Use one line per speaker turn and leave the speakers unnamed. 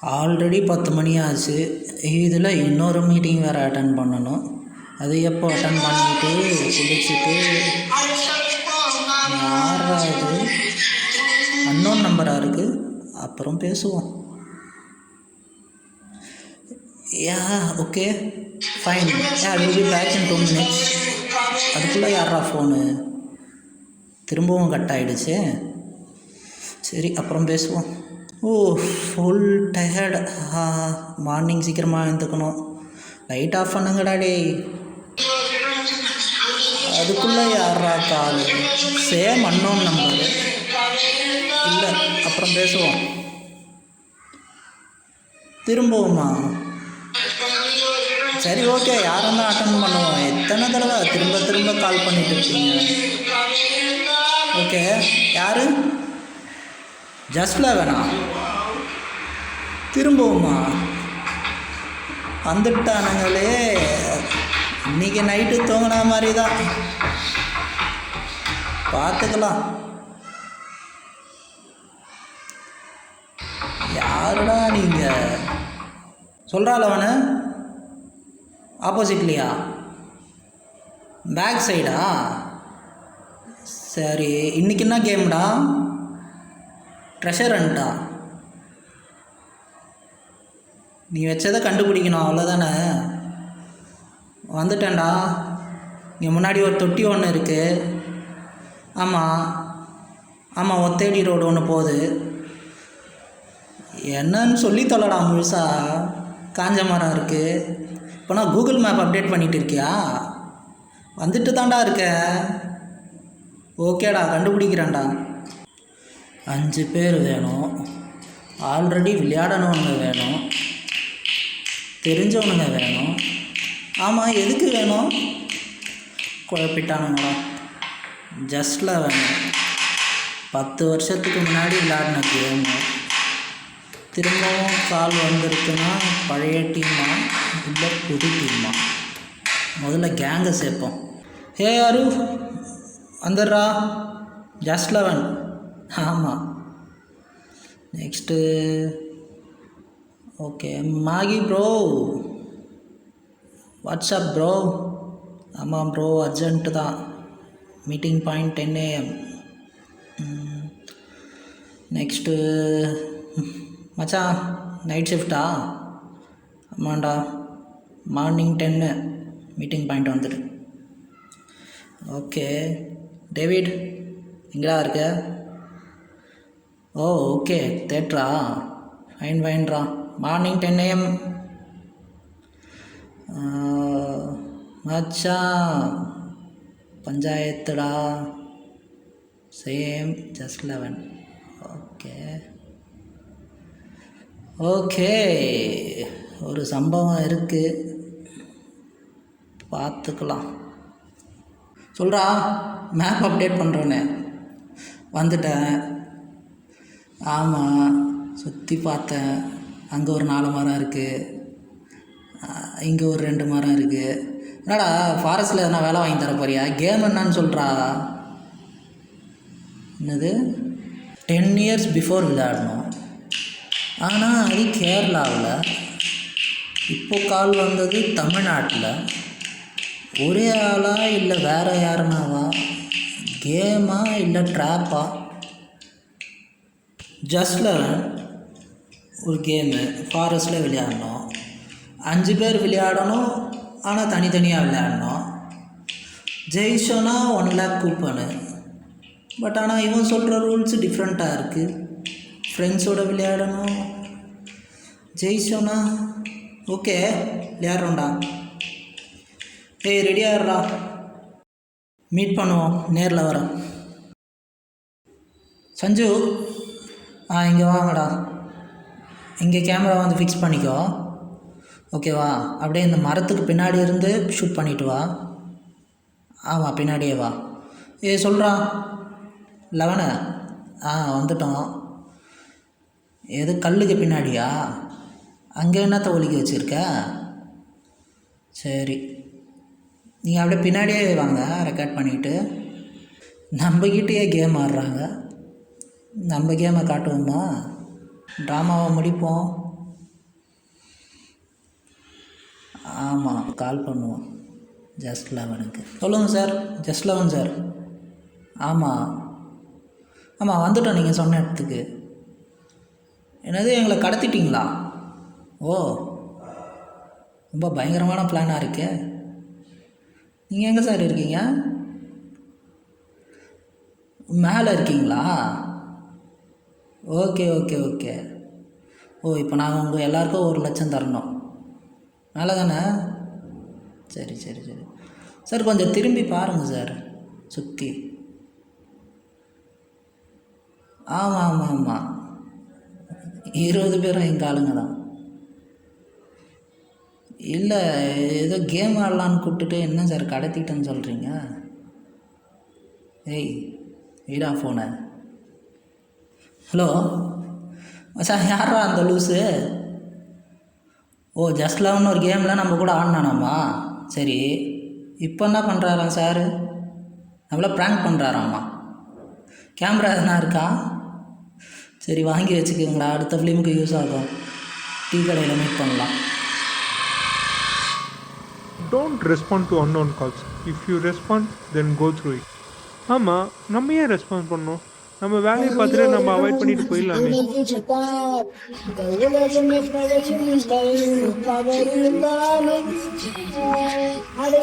Already 10 மணி ஆச்சு. இதில் இன்னொரு மீட்டிங் வேறு அட்டன் பண்ணணும். அது எப்போ அட்டன் பண்ணிவிட்டு குளிச்சுட்டு யாரா இது அன்னோன் நம்பராக இருக்குது. அப்புறம் பேசுவோம். Yeah okay fine. Will be back in 2 minutes. அதுக்குள்ளே யாரா ஃபோனு திரும்பவும் கட் ஆகிடுச்சு. சரி அப்புறம் பேசுவோம். ஓ ஃபுல் டயர்டு. மார்னிங் சீக்கிரமாக எழுந்துக்கணும். லைட் ஆஃப் பண்ணுங்கடா டே. அதுக்குள்ளே யாரா கால்? Same unknown number. இல்லை அப்புறம் பேசுவோம். திரும்பவுமா? சரி ஓகே, யாரும் தான் அட்டன் பண்ணுவோம். எத்தனை தடவை திரும்ப திரும்ப கால் பண்ணிட்டு இருக்கீங்க? ஓகே யார்? ஜஸ்ட் 11 திரும்பவுமா? வந்துட்டானுங்களே. இன்றைக்கி நைட்டு தூங்கினா மாதிரி தான். பார்த்துக்கலாம். யாருடா நீங்கள்? சொல்கிறாள் அவனு. ஆப்போசிட்லையா? பேக் சைடா? சரி இன்றைக்கி என்ன கேம்டா? Treasure hanta? நீ வச்சதை கண்டுபிடிக்கணும் அவ்வளோதானே. வந்துட்டேன்டா. இங்கே முன்னாடி ஒரு தொட்டி ஒன்று இருக்குது. ஆமாம் ஒத்தேடி ரோடு ஒன்று போகுது. என்னன்னு சொல்லி தொல்லடா முழுசா. காஞ்ச மரம் இருக்குது. இப்போ நான் கூகுள் மேப் அப்டேட் பண்ணிகிட்டு இருக்கியா? வந்துட்டு தான்டா இருக்க. ஓகேடா கண்டுபிடிக்கிறேன்டா. 5 பேர் வேணும். ஆல்ரெடி விளையாடணுன்னு வேணும். தெரிஞ்சவனுங்க வேணும். ஆமாம் எதுக்கு வேணும்? குழப்பிட்டானுங்களா? ஜஸ்ட் 11 10 வருஷத்துக்கு முன்னாடி விளையாடின கேமு. திரும்பவும் கால் வந்திருக்குன்னா பழைய டீமா இல்லை புது டீமா? முதல்ல கேங்கை சேர்ப்போம். ஹே யாரு வந்துடுறா. ஜஸ்ட் 11. ஆமாம் நெக்ஸ்ட்டு ஓகே மாகி ப்ரோ. WhatsApp bro. ஆமாம் ப்ரோ அர்ஜென்ட்டு தான். Meeting point 10 AM. நெக்ஸ்ட்டு மச்சான் நைட் ஷிஃப்டா? ஆமாண்டா மார்னிங் 10 மீட்டிங் பாயிண்ட் வந்துடு. ஓகே டேவிட் எங்கடா இருக்க? ஓ ஓகே தேட்ரா. ஃபைன்ரா. Morning 10 AM. மச்சான் பஞ்சாயத்துடா. Same just 11. ஓகே ஒரு சம்பவம் இருக்குது, பார்த்துக்கலாம். சொல்கிறா. மேப் அப்டேட் பண்ணுறேன்னு வந்துட்டேன். ஆமாம் சுற்றி பார்த்தேன். அங்கே ஒரு 4 மரம் இருக்குது. இங்கே ஒரு 2 மரம் இருக்குது. என்னடா ஃபாரஸ்ட்டில் எதனா வேலை வாங்கி தர போறியா? கேம் என்னன்னு சொல்கிறா. என்னது 10 years பிஃபோர் விளையாடணும். ஆனால் அது கேரளாவில். இப்போ கால் வந்தது தமிழ்நாட்டில். ஒரே ஆளா இல்லை வேறு யாருனாவா? கேமா இல்லை ட்ராப்பா? ஜஸ்ட் 11 ஒரு கேமு. ஃபாரஸ்ட்டில் விளையாடணும். 5 பேர் விளையாடணும். ஆனால் தனித்தனியாக விளையாடணும். ஜெயிச்சோன்னா 1 lakh கூப்பனு. பட் ஆனால் இவன் சொல்கிற ரூல்ஸு டிஃப்ரெண்ட்டாக இருக்குது. ஃப்ரெண்ட்ஸோடு விளையாடணும். ஜெயிச்சோன்னா ஓகே விளையாடுறோம்டா. ஏய் ரெடியாகிடுறா. மீட் பண்ணுவோம். நேரில் வரோம். சஞ்சு இங்கே வாங்கடா. இங்கே கேமரா வந்து ஃபிக்ஸ் பண்ணிக்கோ. ஓகேவா? அப்படியே இந்த மரத்துக்கு பின்னாடி இருந்து ஷூட் பண்ணிவிட்டு வா. ஆமாம் பின்னாடியே வா. சொல்கிறா 11. வந்துட்டோம். எது கல்லுக்கு பின்னாடியா? அங்கே என்னத்த ஒலிக்க வச்சுருக்க? சரி நீங்கள் அப்படியே பின்னாடியே வாங்க. ரெக்கார்ட் பண்ணிவிட்டு நம்மக்கிட்டேயே கேம் ஆடுறாங்க. நம்ம கேமை காட்டுவோமா? ட்ராமாவை முடிப்போம். ஆமாம் கால் பண்ணுவோம் ஜஸ்ட் 11க்கு. சொல்லுங்கள் சார். Just 11 sir. ஆமாம் ஆமாம் வந்துட்டோம் நீங்கள் சொன்ன இடத்துக்கு. என்னது எங்களை கடத்திட்டிங்களா? ஓ ரொம்ப பயங்கரமான பிளானாக இருக்கே. நீங்கள் எங்கே சார் இருக்கீங்க? மேலே இருக்கீங்களா? Okay okay okay. ஓ இப்போ நாங்கள் உங்கள் எல்லாருக்கும் 1,00,000 தரணும். மேலே தானே? சரி சரி சரி சார். கொஞ்சம் திரும்பி பாருங்கள் சார் சுற்றி. ஆமாம் ஆமாம் ஆமாம் 20 பேரும் எங்கள் ஆளுங்க தான். இல்லை ஏதோ கேம் ஆடலான்னு கூப்பிட்டுட்டு என்ன சார் கடத்திட்டேன்னு சொல்கிறீங்க? ஏய் வீடா ஃபோனை. ஹலோ சார் யாரா அந்த லூஸு? ஓ ஜஸ்ட் 11 ஒரு கேமில் நம்ம கூட ஆடினானாம்மா. சரி இப்போ என்ன பண்ணுறாராம் சார்? நம்மள ப்ராங்க் பண்ணுறாராம்மா. கேமரா எதனா இருக்கா? சரி வாங்கி வச்சுக்கோங்களா, அடுத்த ஃபிலிமுக்கு யூஸ் ஆகும். டீ கடையில் மீட் பண்ணலாம்.
Don't respond to unknown calls. If you respond, then go through it. ஆமாம், நம்ம ஏன் ரெஸ்பாண்ட் பண்ணோம்? நம்ம வேலையை பார்த்துட்டு நம்ம அவாய்ட் பண்ணிட்டு போயிடலாமே.
அதை